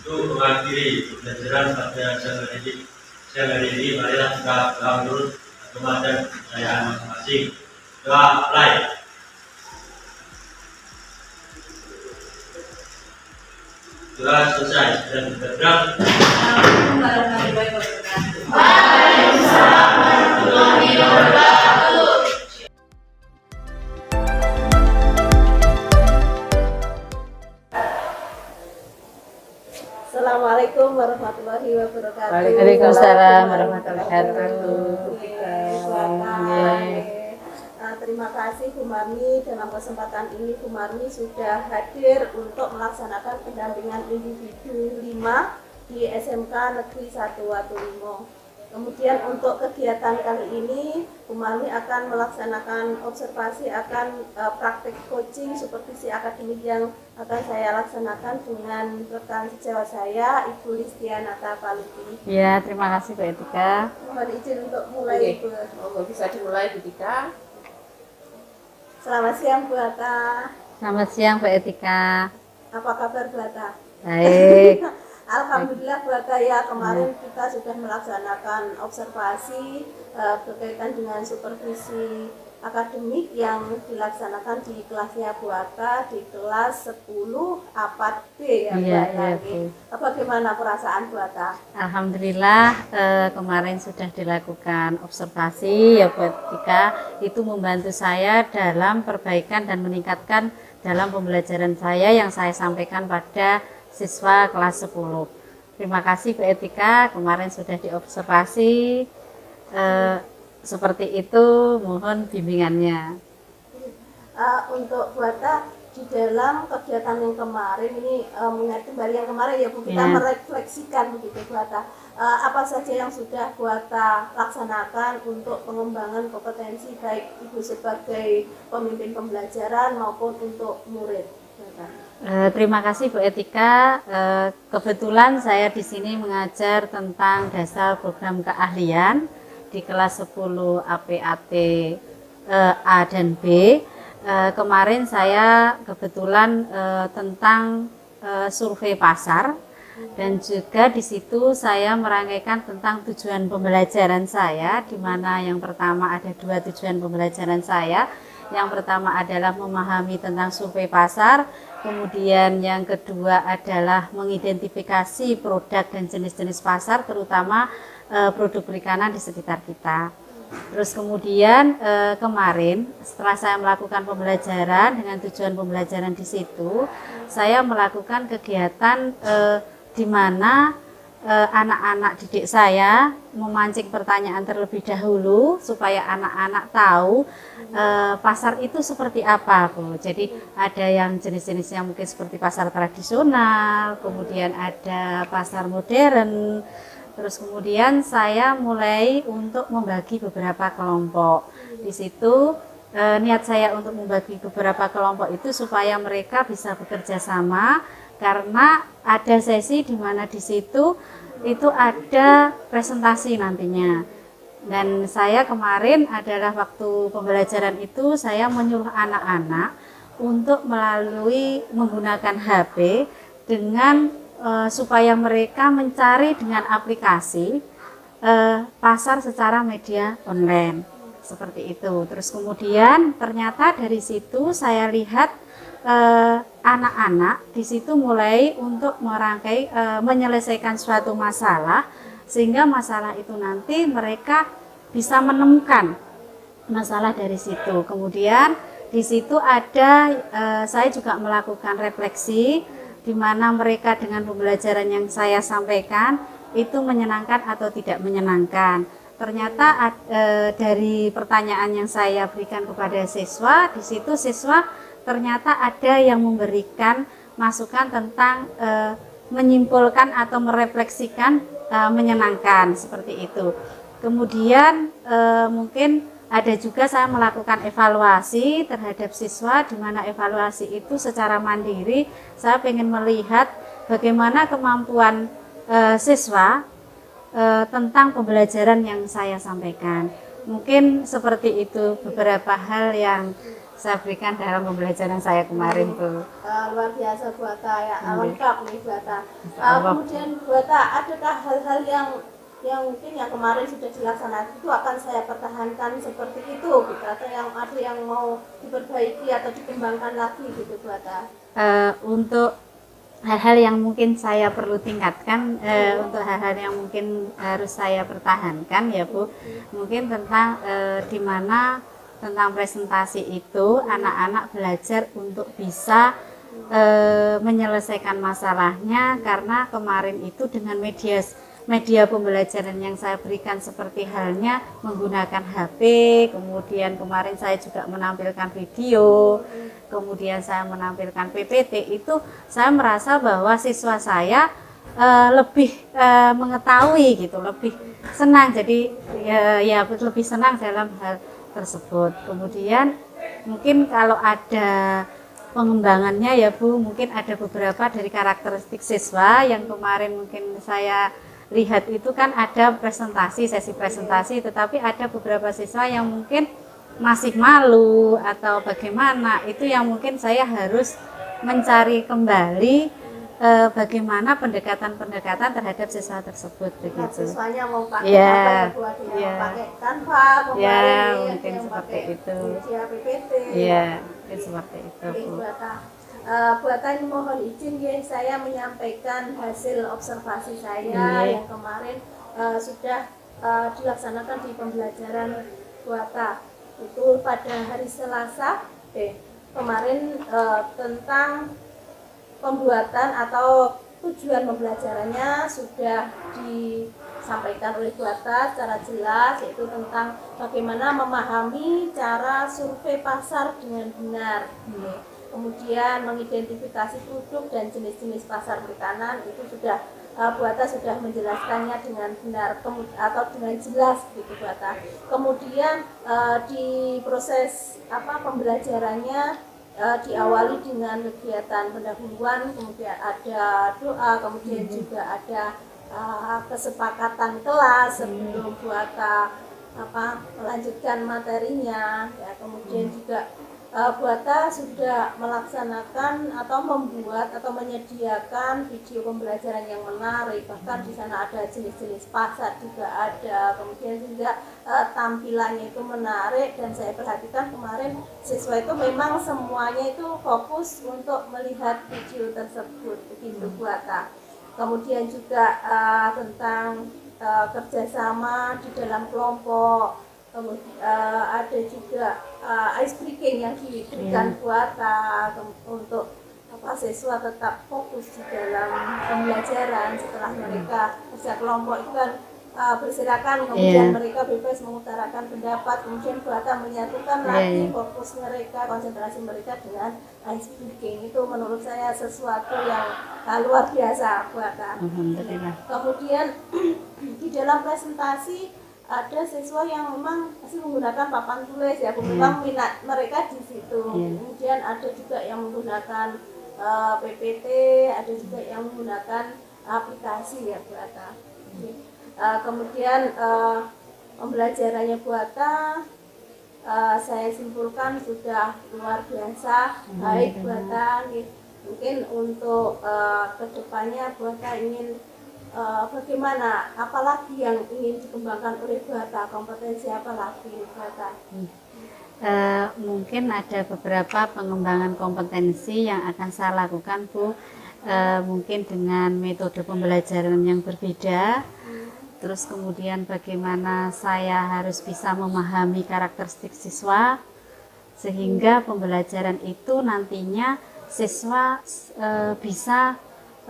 S3: untuk mengakhiri pembelajaran pada siang hari ini. siang hari ini marilah kita doa menurut agama dan kepercayaan masing-masing. Doa mulai. Doa selesai dan kita berang.
S4: Assalamualaikum warahmatullahi wabarakatuh. Waalaikumsalam warahmatullahi wabarakatuh.
S1: Assalamualaikum warahmatullahi wabarakatuh.
S2: Waalaikumsalam warahmatullahi wabarakatuh.
S1: Terima kasih Bu Marni, dalam kesempatan ini Bu Marni sudah hadir untuk melaksanakan pendampingan individu 5 di SMK Negeri 1 Watulimo. Kemudian untuk kegiatan kali ini Bu Marni akan melaksanakan observasi akan praktek coaching supervisi akademik yang akan saya laksanakan dengan rekan sejawat saya Ibu Listianata Paluti.
S2: Ya, terima kasih Bu Etika.
S1: Mohon izin untuk mulai Ibu.
S6: Monggo bisa dimulai Bu Tika.
S1: Selamat siang Bu Atta.
S2: Selamat siang Bu Etika.
S1: Apa kabar Bu Atta?
S2: Baik.
S1: Alhamdulillah Bu Atta, ya kemarin kita sudah melaksanakan observasi berkaitan dengan supervisi akademik yang dilaksanakan di kelasnya Bu Atta di kelas 10 APAT B ya Bu
S2: Iya,
S1: Atta.
S2: iya, Bu.
S1: Bagaimana perasaan Bu Atta?
S2: Alhamdulillah kemarin sudah dilakukan observasi ya Bu Etika, itu membantu saya dalam perbaikan dan meningkatkan dalam pembelajaran saya yang saya sampaikan pada siswa kelas 10. Terima kasih Bu Etika, kemarin sudah diobservasi seperti itu, mohon bimbingannya.
S1: Untuk Bu Atta, di dalam kegiatan yang kemarin ini mengingat kembali yang kemarin ya Bu, kita
S2: Ya.
S1: merefleksikan begitu Bu Atta. Apa saja yang sudah Bu Atta laksanakan untuk pengembangan kompetensi baik Ibu sebagai pemimpin pembelajaran maupun untuk murid Bu Atta?
S2: Terima kasih Bu Etika. Kebetulan saya di sini mengajar tentang dasar program keahlian di kelas 10 APAT A dan B. Kemarin saya kebetulan tentang survei pasar, dan juga di situ saya merangkaikan tentang tujuan pembelajaran saya, di mana yang pertama ada 2 tujuan pembelajaran saya. Yang pertama adalah memahami tentang survei pasar, kemudian yang kedua adalah mengidentifikasi produk dan jenis-jenis pasar, terutama produk perikanan di sekitar kita. Terus kemudian kemarin setelah saya melakukan pembelajaran dengan tujuan pembelajaran di situ, saya melakukan kegiatan di mana anak-anak didik saya memancing pertanyaan terlebih dahulu supaya anak-anak tahu pasar itu seperti apa Bu. Jadi ada yang jenis-jenis yang mungkin seperti pasar tradisional, kemudian ada pasar modern. Terus kemudian saya mulai untuk membagi beberapa kelompok. Di situ niat saya untuk membagi beberapa kelompok itu supaya mereka bisa bekerja sama, karena ada sesi di mana di situ itu ada presentasi nantinya. Dan saya kemarin adalah waktu pembelajaran itu saya menyuruh anak-anak untuk melalui menggunakan HP dengan supaya mereka mencari dengan aplikasi pasar secara media online seperti itu. Terus kemudian ternyata dari situ saya lihat anak-anak di situ mulai untuk merangkai menyelesaikan suatu masalah, sehingga masalah itu nanti mereka bisa menemukan masalah dari situ. Kemudian di situ ada saya juga melakukan refleksi di mana mereka dengan pembelajaran yang saya sampaikan itu menyenangkan atau tidak menyenangkan. Ternyata dari pertanyaan yang saya berikan kepada siswa, di situ siswa ternyata ada yang memberikan masukan tentang menyimpulkan atau merefleksikan menyenangkan seperti itu. Kemudian mungkin ada juga saya melakukan evaluasi terhadap siswa, di mana evaluasi itu secara mandiri saya ingin melihat bagaimana kemampuan siswa tentang pembelajaran yang saya sampaikan. Mungkin seperti itu beberapa hal yang saya berikan dalam pembelajaran saya kemarin Bu.
S1: Luar biasa Bu Atta ya, lengkap nih Bu Atta. Kemudian Bu Atta, adakah hal-hal yang yang mungkin yang kemarin sudah dilaksanakan itu akan saya pertahankan seperti itu gitu, atau yang ada yang mau diperbaiki atau dikembangkan lagi gitu Bu Atta?
S2: Untuk hal-hal yang mungkin saya perlu tingkatkan, untuk hal-hal yang mungkin harus saya pertahankan ya Bu, mungkin tentang di mana tentang presentasi itu anak-anak belajar untuk bisa menyelesaikan masalahnya, karena kemarin itu dengan media pembelajaran yang saya berikan seperti halnya menggunakan HP, kemudian kemarin saya juga menampilkan video, kemudian saya menampilkan PPT, itu saya merasa bahwa siswa saya lebih mengetahui gitu, lebih senang, jadi ya lebih senang dalam hal tersebut. Kemudian mungkin kalau ada pengembangannya ya Bu, mungkin ada beberapa dari karakteristik siswa yang kemarin mungkin saya lihat itu kan ada presentasi, sesi presentasi, tetapi ada beberapa siswa yang mungkin masih malu atau bagaimana, itu yang mungkin saya harus mencari kembali bagaimana pendekatan-pendekatan terhadap siswa tersebut begitu.
S1: Siswanya mau pakai apa ya Bu Atta?
S2: Ya.
S1: Mau pakai Canva,
S2: Mungkin seperti itu.
S1: media PPT.
S2: Iya, mungkin seperti itu
S1: Oke,
S2: Bu.
S1: Bu Atta. Bu Atta, ini mohon izin ya, saya menyampaikan hasil observasi saya yang kemarin sudah dilaksanakan di pembelajaran Bu Atta. Itu pada hari Selasa kemarin tentang pembuatan atau tujuan pembelajarannya sudah disampaikan oleh Bu Atta secara jelas, yaitu tentang bagaimana memahami cara survei pasar dengan benar. Kemudian mengidentifikasi produk dan jenis-jenis pasar perikanan, itu sudah Bu Atta sudah menjelaskannya dengan benar atau dengan jelas gitu Bu Atta. Kemudian di proses pembelajarannya diawali dengan kegiatan pendahuluan, kemudian ada doa, kemudian juga ada kesepakatan kelas sebelum Bu Atta melanjutkan materinya ya. Kemudian juga Bu Atta sudah melaksanakan atau membuat atau menyediakan video pembelajaran yang menarik, bahkan di sana ada jenis-jenis pasar juga ada, kemudian juga tampilannya itu menarik, dan saya perhatikan kemarin siswa itu memang semuanya itu fokus untuk melihat video tersebut begitu Bu Atta. Kemudian juga tentang kerjasama di dalam kelompok. Kemudian ada juga ice breaking yang diberikan Bu Atta untuk siswa tetap fokus di dalam pembelajaran. Setelah mereka kerja kelompok itu kan berserakan, kemudian mereka bebas mengutarakan pendapat, kemudian Bu Atta menyatukan lagi fokus mereka, konsentrasi mereka dengan ice breaking. Itu menurut saya sesuatu yang luar biasa Bu Atta. Kemudian di dalam presentasi ada siswa yang memang masih menggunakan papan tulis ya, memang minat mereka di situ. Kemudian ada juga yang menggunakan PPT, ada juga yang menggunakan aplikasi ya Bu Atta. Kemudian pembelajarannya Bu Atta saya simpulkan sudah luar biasa baik Bu Atta. Mungkin untuk kedepannya Bu Atta ingin bagaimana, apalagi yang ingin dikembangkan oleh Bu Atta, kompetensi apa lagi Bu Atta?
S2: Mungkin ada beberapa pengembangan kompetensi yang akan saya lakukan Bu, mungkin dengan metode pembelajaran yang berbeda, terus kemudian bagaimana saya harus bisa memahami karakteristik siswa, sehingga pembelajaran itu nantinya siswa bisa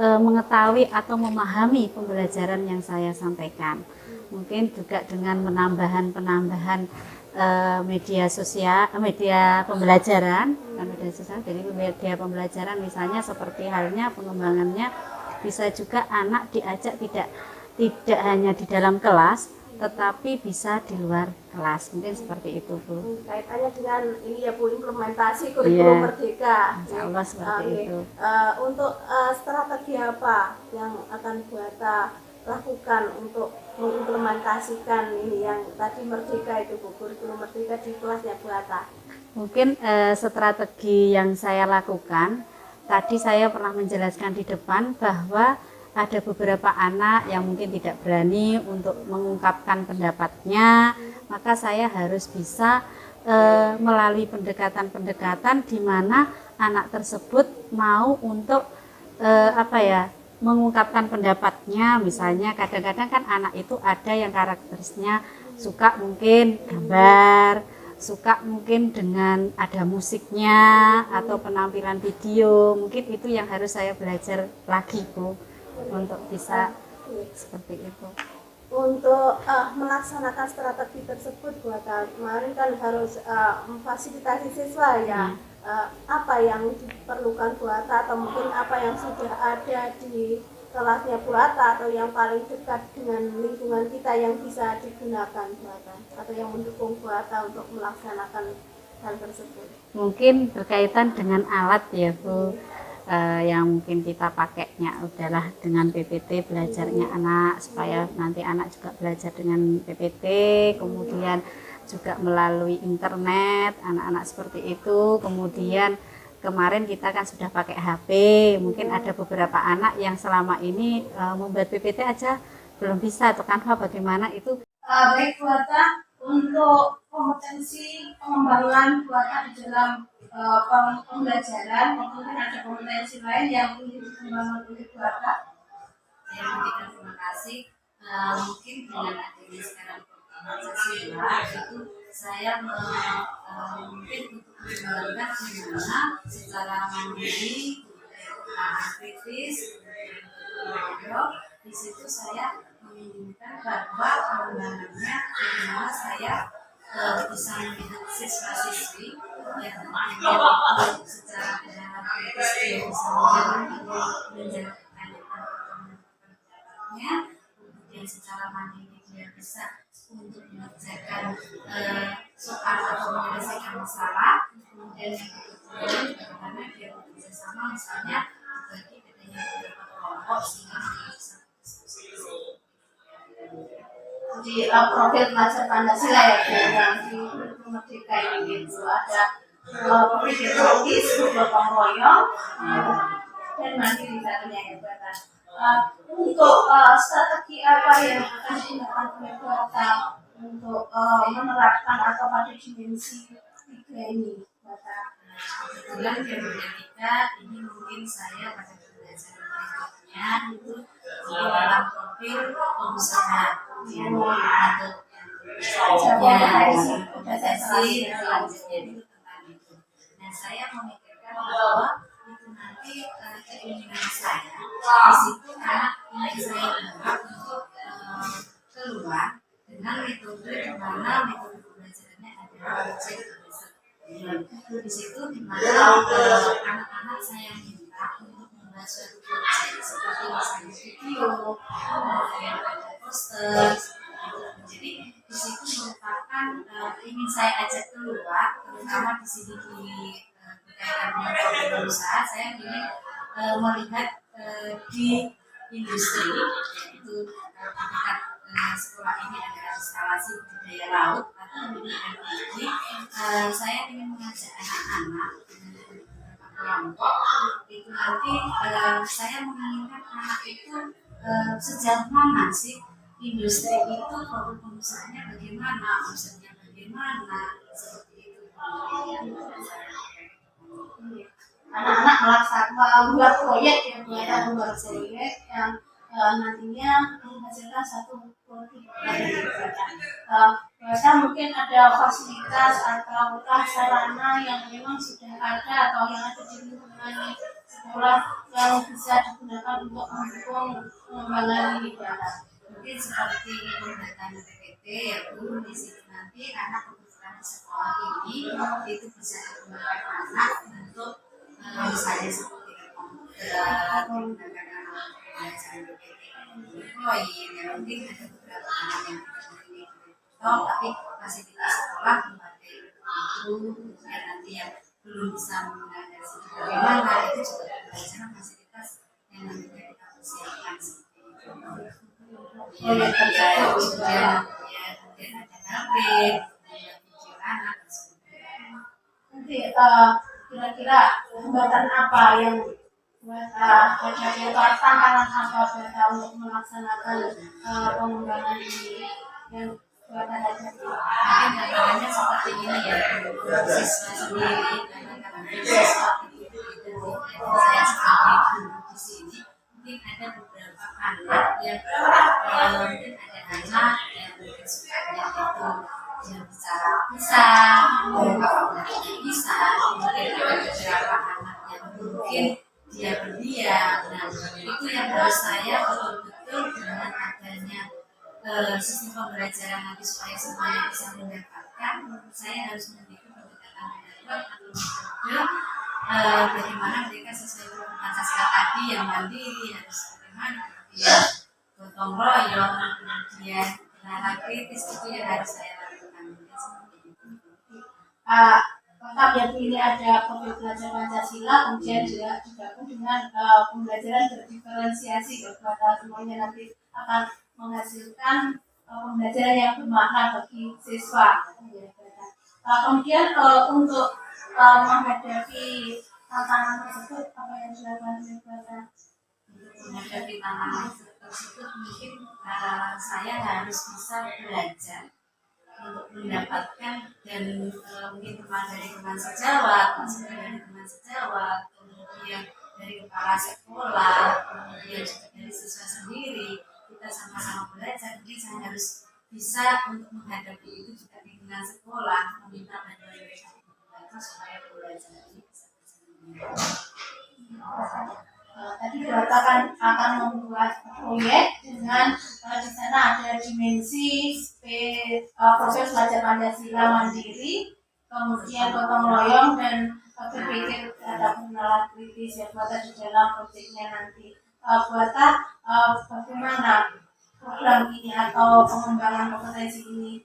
S2: mengetahui atau memahami pembelajaran yang saya sampaikan. Mungkin juga dengan penambahan media sosial, media pembelajaran, jadi media pembelajaran misalnya seperti halnya pengembangannya bisa juga anak diajak tidak hanya di dalam kelas, tetapi bisa di luar kelas. Mungkin seperti itu Bu.
S1: Kaitannya dengan ini ya Bu, implementasi kurikulum Merdeka.
S2: Insya Allah seperti itu.
S1: Untuk strategi apa yang akan Bu Atta lakukan untuk mengimplementasikan ini yang tadi Merdeka itu Bu, kurikulum Merdeka di kelasnya Bu Atta?
S2: Mungkin strategi yang saya lakukan, tadi saya pernah menjelaskan di depan bahwa ada beberapa anak yang mungkin tidak berani untuk mengungkapkan pendapatnya, maka saya harus bisa melalui pendekatan-pendekatan di mana anak tersebut mau untuk mengungkapkan pendapatnya. Misalnya kadang-kadang kan anak itu ada yang karakteristiknya suka mungkin gambar, suka mungkin dengan ada musiknya atau penampilan video. Mungkin itu yang harus saya belajar lagi, Bu, untuk bisa seperti itu.
S1: Untuk melaksanakan strategi tersebut, Bu Atta, kemarin kan harus memfasilitasi siswa ya. Apa yang diperlukan Bu Atta, atau mungkin apa yang sudah ada di kelasnya Bu Atta, atau yang paling dekat dengan lingkungan kita yang bisa digunakan Bu Atta, atau yang mendukung Bu Atta untuk melaksanakan hal tersebut?
S2: Mungkin berkaitan dengan alat ya, Bu, yang mungkin kita pakainya udahlah dengan PPT belajarnya anak, supaya nanti anak juga belajar dengan PPT, kemudian juga melalui internet anak-anak seperti itu. Kemudian kemarin kita kan sudah pakai HP, mungkin ada beberapa anak yang selama ini membuat PPT aja belum bisa atau Canva, bagaimana itu.
S7: Baik Bu Atta, untuk kompetensi pengembangan Bu Atta di dalam pembelajaran, mungkin ada kompetensi lain yang ingin dikembangkan oleh Bu Atta?
S4: Saya memberikan terima kasih. Mungkin dengan adanya sekarang Pancasila itu saya mungkin untuk mengembangkan gimana secara mandiri, kritis, di situ saya menginginkan bahwa pengembangannya bagaimana saya bisa melihat siswa-siswi yang itu secara kritis dia bisa menjawab pertanyaannya, kemudian secara mandiri dia bisa untuk mengerjakan soal atau menyelesaikan masalah, kemudian yang kedua bagaimana dia bekerja sama, misalnya bagi adanya beberapa kelompok sehingga bisa diskusi.
S7: Di profil pelajar Pancasila ya, yang di Merdeka ini itu ada berpikir logis, bergotong royong, dan mandiri katanya ya Bu Atta. Untuk strategi apa yang akan digunakan oleh Bu Atta untuk menerapkan atau pada dimensi 3 ini, Bu Atta?
S4: Kebetulan ketika ini mungkin saya pada pembelajaran berikutnya itu di dalam profil pengusaha yang untuk kompetensi selanjutnya itu tentang itu. Dan saya memikirkan bahwa itu nanti keinginan saya di situ anak ingin saya berharap untuk keluar dengan metode di mana metode pembelajarannya adalah objek di situ di mana anak-anak saya minta untuk membuat suatu proyek seperti misalnya video, kemudian ada poster. Jadi di situ merupakan ingin saya ajak keluar, terutama di sini berkaitan dengan program usaha, saya ingin melihat di industri itu tingkat sekolah ini ada instalasi budidaya laut atau ini saya ingin mengajak anak-anak dengan beberapa kelompok itu nanti saya menginginkan anak itu sejauh mana sih industri itu, produk pengusahanya bagaimana, omsetnya bagaimana, seperti itu.
S7: Anak-anak membuat proyek yang membuat proyek yang nantinya menghasilkan satu produk. Bahkan mungkin ada fasilitas atau sarana yang memang sudah ada atau yang ada di lingkungan sekolah yang bisa digunakan untuk mendukung pengembangan ini.
S4: Mungkin seperti pembuatan PPT ya Bu, di sini nanti anak kebetulan di sekolah ini itu bisa digunakan anak untuk misalnya seperti komputer, menggunakan anak belajar PPT, poin, ya mungkin ada beberapa anak yang ini tapi fasilitas sekolah memadai itu ya nanti yang belum bisa menggunakan bagaimana itu juga belajar fasilitas yang nanti kita persiapkan seperti itu. Kemudian ada HP, ada video anak,
S7: nanti kira-kira hambatan apa yang buat tantangan apa Bata untuk melaksanakan pengembangan ini yang Bata hadapi?
S4: Mungkin tantangannya seperti ini ya, siswa sendiri karena siswa itu saya sebagai guru di sini mungkin ada beberapa anak yang mungkin ada anak yang mungkin sukanya itu dia bicara bisa, bisa, mungkin ada beberapa anak yang mungkin dia berdiam. Nah, itu yang harus saya betul-betul dengan adanya sistem pembelajaran nanti supaya semuanya bisa mendapatkan, menurut saya harus memberikan pendekatan dialog atau metode bagaimana mereka sesuai dengan Pancasila tadi yang mandiri harus bagaimana, kemudian gotong royong, kemudian nalar kritis, itu yang harus saya lakukan.
S7: Lengkap ya Bu, ini ada profil belajar Pancasila, kemudian juga digabung dengan pembelajaran berdiferensiasi ya, Bata semuanya nanti akan menghasilkan pembelajaran yang bermakna bagi siswa. Kemudian untuk menghadapi tantangan tersebut, apa yang dilakukan oleh Bata?
S4: Menghadapi tantangan tersebut mungkin saya harus bisa belajar untuk mendapatkan dan mungkin dari teman sejawat, dari teman sejawat, kemudian dari kepala sekolah, kemudian juga dari siswa sendiri, kita sama-sama belajar. Jadi saya harus bisa untuk menghadapi itu juga di lingkungan sekolah, meminta bantuan mereka supaya belajar ini bisa berjalan.
S7: Tadi Bata akan membuat proyek dengan di sana ada dimensi proses belajar Pancasila mandiri, kemudian gotong royong dan berpikir ada nalar kritis ya Bata di dalam proyeknya nanti. Bata bagaimana program ini atau pengembangan kompetensi ini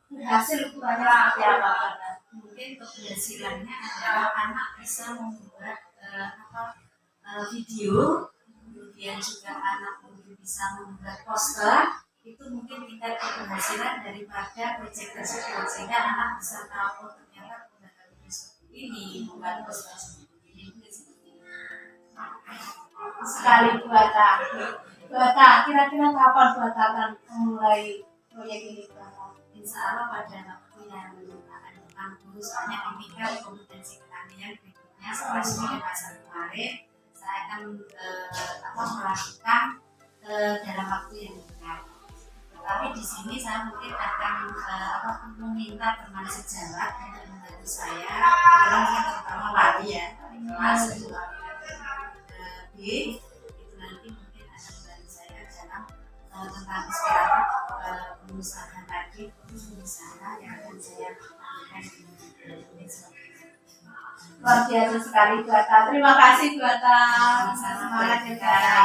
S7: berhasil ukurannya seperti apa Bata?
S4: Mungkin keberhasilannya adalah anak bisa membuat video, kemudian juga anak mungkin bisa membuat poster, itu mungkin tingkat keberhasilan daripada proyek tersebut, sehingga anak bisa tahu ternyata pembuatan video seperti ini, membuat poster seperti ini, mungkin seperti ini.
S7: Sekali Bata, kira-kira kapan Bata akan memulai proyek ini Bata?
S4: Insya Allah pada waktu yang akan datang, soalnya ketika kompetensi pertanian berikutnya setelah sudah pasar kemarin, saya akan melakukan dalam waktu yang dekat. Tapi di sini saya mungkin akan meminta teman sejawat untuk membantu saya, terutama wali ya, kelas B, itu nanti mungkin akan membantu saya dalam tentang inspiratif pengusahaan tadi, pengusaha yang akan saya lakukan di
S7: Luar biasa sekali Bata. Terima kasih Bata.
S4: Sama-sama.
S7: Semangat ya Bata.